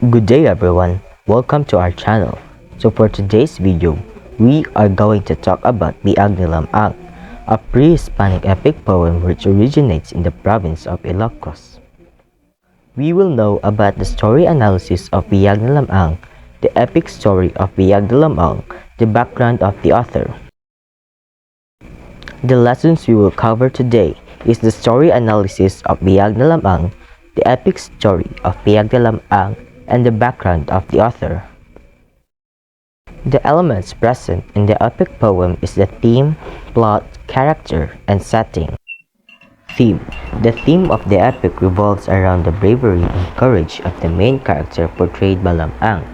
Good day everyone, welcome to our channel. So for today's video, we are going to talk about Biag ni Lam-ang, a pre-Hispanic epic poem which originates in the province of Ilocos. We will know about the story analysis of Biag ni Lam-ang, the epic story of Biag ni Lam-ang, the background of the author. The lessons we will cover today is the story analysis of Biag ni Lam-ang, the epic story of Biag ni Lam-ang, and the background of the author. The elements present in the epic poem is the theme, plot, character, and setting. Theme. The theme of the epic revolves around the bravery and courage of the main character portrayed by Lam-ang,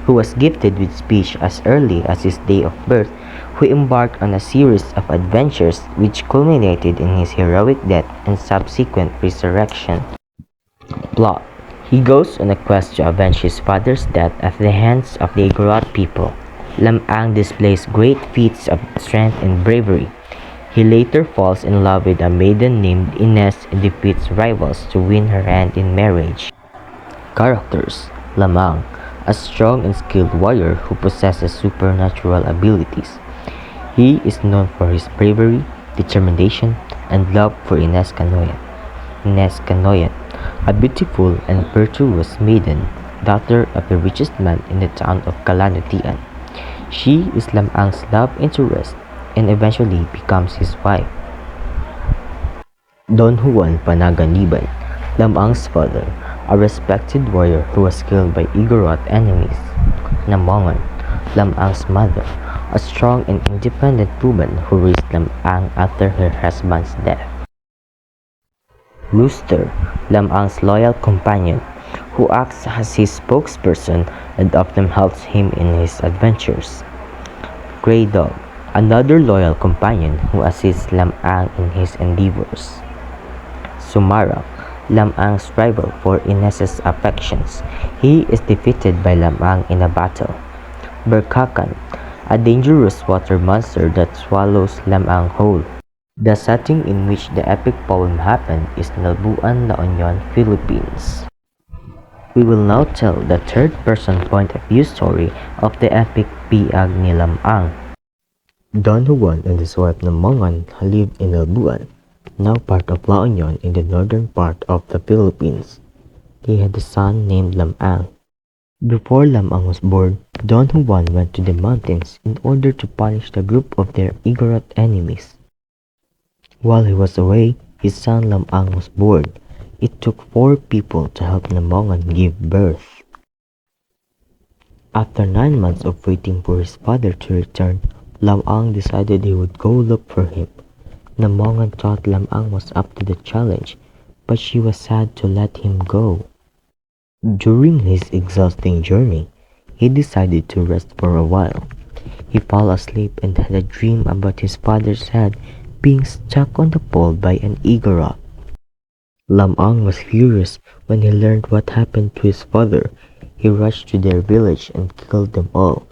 who was gifted with speech as early as his day of birth, who embarked on a series of adventures which culminated in his heroic death and subsequent resurrection. Plot. He goes on a quest to avenge his father's death at the hands of the Igorot people. Lam-ang displays great feats of strength and bravery. He later falls in love with a maiden named Ines and defeats rivals to win her hand in marriage. Characters. Lam-ang, a strong and skilled warrior who possesses supernatural abilities. He is known for his bravery, determination, and love for Ines Canoyan. Ines Canoyan, a beautiful and virtuous maiden, daughter of the richest man in the town of Calanutian. She is Lam-ang's love interest and eventually becomes his wife. Don Juan Panaganiban, Lam-ang's father, a respected warrior who was killed by Igorot enemies. Namongan, Lam-ang's mother, a strong and independent woman who raised Lam-ang after her husband's death. Rooster, Lam-ang's loyal companion, who acts as his spokesperson and often helps him in his adventures. Grey Dog, another loyal companion who assists Lam-ang in his endeavors. Sumarang, Lam-ang's rival for Ines's affections. He is defeated by Lam-ang in a battle. Berkakan, a dangerous water monster that swallows Lam-ang whole. The setting in which the epic poem happened is Nalbuan, La Union, Philippines. We will now tell the third-person point of view story of the epic Biag ni Lam-ang. Don Juan and his wife Namongan lived in Nalbuan, now part of La Union in the northern part of the Philippines. They had a son named Lam-ang. Before Lam-ang was born, Don Juan went to the mountains in order to punish the group of their Igorot enemies. While he was away, his son Lam-ang was born. It took 4 people to help Namongan give birth. After 9 months of waiting for his father to return, Lam-ang decided he would go look for him. Namongan thought Lam-ang was up to the challenge, but she was sad to let him go. During his exhausting journey, he decided to rest for a while. He fell asleep and had a dream about his father's head being stuck on the pole by an Igorot. Lam-ang was furious when he learned what happened to his father. He rushed to their village and killed them all,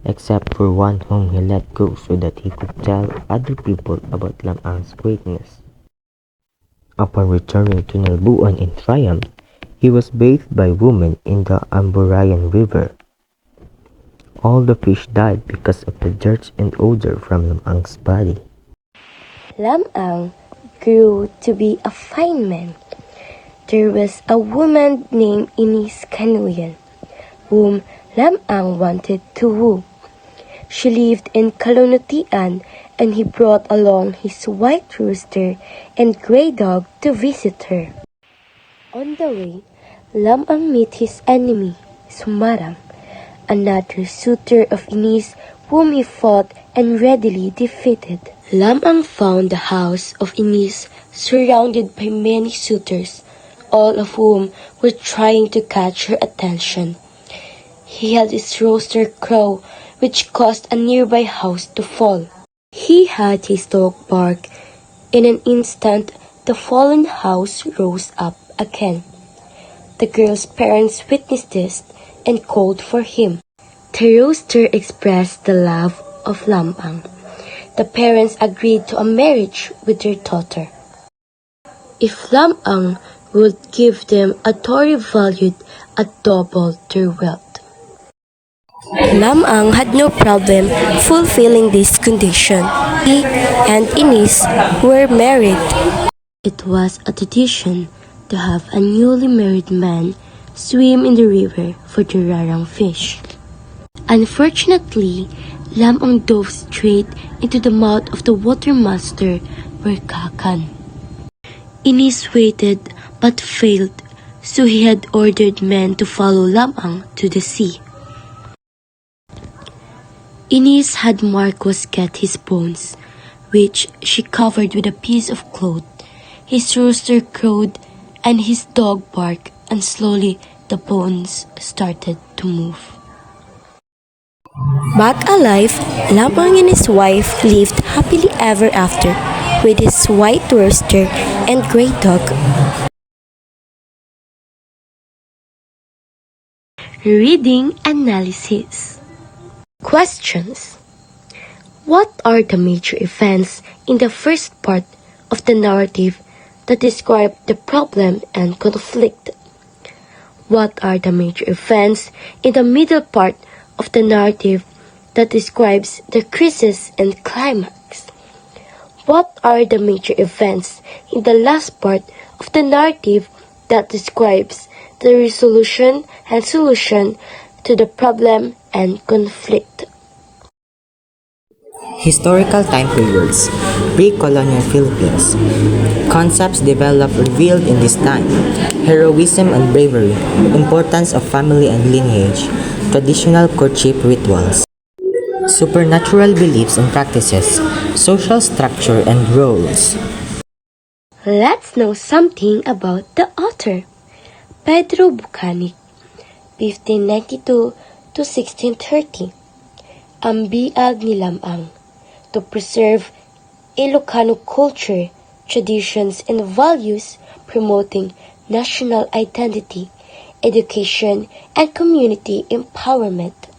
except for one whom he let go so that he could tell other people about Lam-ang's greatness. Upon returning to Nalbuan in triumph, he was bathed by women in the Amburayan River. All the fish died because of the dirt and odor from Lam-ang's body. Lam-ang grew to be a fine man. There was a woman named Ines Canoyan, whom Lam-ang wanted to woo. She lived in Calanutian, and he brought along his white rooster and grey dog to visit her. On the way, Lam-ang met his enemy, Sumarang, another suitor of Ines whom he fought and readily defeated. Lam-ang found the house of Ines surrounded by many suitors, all of whom were trying to catch her attention. He had his rooster crow, which caused a nearby house to fall. He had his dog bark. In an instant, the fallen house rose up again. The girl's parents witnessed this and called for him. The rooster expressed the love of Lam-ang. The parents agreed to a marriage with their daughter. If Lam-ang would give them a Tory valued at double their wealth. Lam Ang had no problem fulfilling this condition. He and Ines were married. It was a tradition to have a newly married man swim in the river for the rarang fish. Unfortunately, Lam Ang dove straight into the mouth of the watermaster Berkakan. Ines waited but failed, so he had ordered men to follow Lam Ang to the sea. Ines had Marcos get his bones, which she covered with a piece of cloth. His rooster crowed and his dog barked, and slowly the bones started to move. Back alive, Lam Ang and his wife lived happily ever after with his white rooster and gray dog. Reading analysis. Questions. What are the major events in the first part of the narrative that describe the problem and conflict? What are the major events in the middle part of the narrative that describes the crisis and climax? What are the major events in the last part of the narrative that describes the resolution and solution to the problem and conflict? Historical time periods. Pre-colonial Philippines. Concepts developed revealed in this time. Heroism and bravery. Importance of family and lineage. Traditional courtship rituals. Supernatural beliefs and practices. Social structure and roles. Let's know something about the author. Pedro Bucanic, 1592 to 1630. Ang biag ni Lam Ang, to preserve Ilocano culture, traditions, and values, promoting national identity, education, and community empowerment.